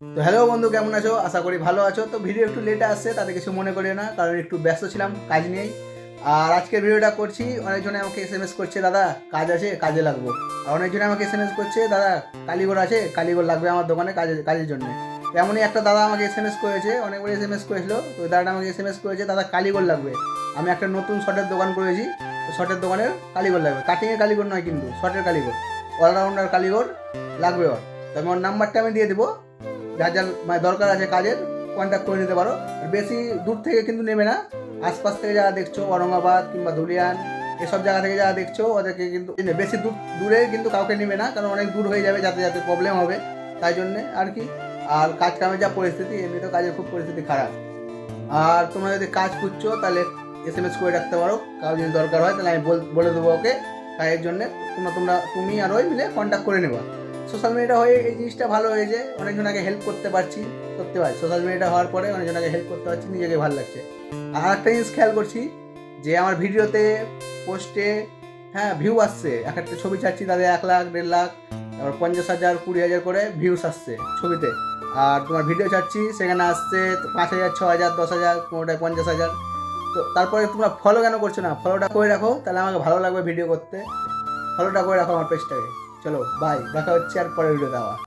তো হ্যালো বন্ধু, কেমন আছো? আশা করি ভালো আছো। তো ভিডিও একটু লেটে আসছে, তাতে কিছু মনে করিও না, কারণ একটু ব্যস্ত ছিলাম কাজ নিয়েই। আর আজকের ভিডিওটা করছি, অনেকজনে আমাকে এসএমএস করছে, দাদা কাজ আছে, কাজে লাগবো। আর অনেকজনে আমাকে এসএমএস করছে, দাদা কালীগড় আছে, কালীগড় লাগবে আমার দোকানে কাজের জন্য। এমনই একটা দাদা আমাকে এসএমএস করেছে, অনেকবার এসএমএস করেছিল। তো ওই দাদাটা আমাকে এসএমএস করেছে, দাদা কালীগড় লাগবে। আমি একটা নতুন শর্টের দোকান করেছি, তো শর্টের দোকানের কালীগড় লাগবে, কাটিংয়ের কালীগড় নয় কিন্তু শর্টের কালীগড়, অলরাউন্ডার কালীগড় লাগবে ওর। তো আমি ওর নাম্বারটা আমি দিয়ে দেবো, যার যার মানে দরকার আছে কাজের, কন্ট্যাক্ট করে নিতে পারো। আর বেশি দূর থেকে কিন্তু নেবে না, আশপাশ থেকে যারা দেখছো, ঔরঙ্গাবাদ কিংবা ধুলিয়ান, এসব জায়গা থেকে যারা দেখছো ওদেরকে কিন্তু বেশি দূরে কিন্তু কাউকে নেবে না, কারণ অনেক দূর হয়ে যাবে, যাতে যাতে প্রবলেম হবে, তাই জন্যে আর কি। আর কাজ কামের যা পরিস্থিতি, এমনিতেও কাজের খুব পরিস্থিতি খারাপ। আর তোমরা যদি কাজ খুঁজছো তাহলে এসএমএস করে রাখতে পারো, কারো যদি দরকার হয় তাহলে আমি বলে দেবো ওকে। তাই এর জন্যে তুমি আর ওই মিলে কন্ট্যাক্ট করে নেবা। সোশ্যাল মিডিয়া হয়ে এই জিনিসটা ভালো হয়েছে, অনেকজনকে হেল্প করতে পারছি। সত্যি ভাই, সোশ্যাল মিডিয়াটা হওয়ার পরে অনেকজনকে হেল্প করতে পারছি, নিজেকে ভালো লাগছে। আর একটা জিনিস খেয়াল করছি যে আমার ভিডিওতে, পোস্টে, হ্যাঁ ভিউ আসছে। এক একটা ছবি ছাড়ছি, তাদের 1 লাখ 1.5 লাখ, তারপর 50,000 20,000 করে ভিউস আসছে ছবিতে। আর তোমার ভিডিও ছাড়ছি, সেখানে আসছে 5,000 6,000 10,000, কোনোটায় 50,000। তো তারপরে তোমরা ফলো কেন করছো না? ফলোটা করে রাখো, তাহলে আমাকে ভালো লাগবে ভিডিও করতে। ফলোটা করে রাখো আমার পেজটাকে। চলো বাই, দেখা হচ্ছে আর পরের ভিডিওতে আবার।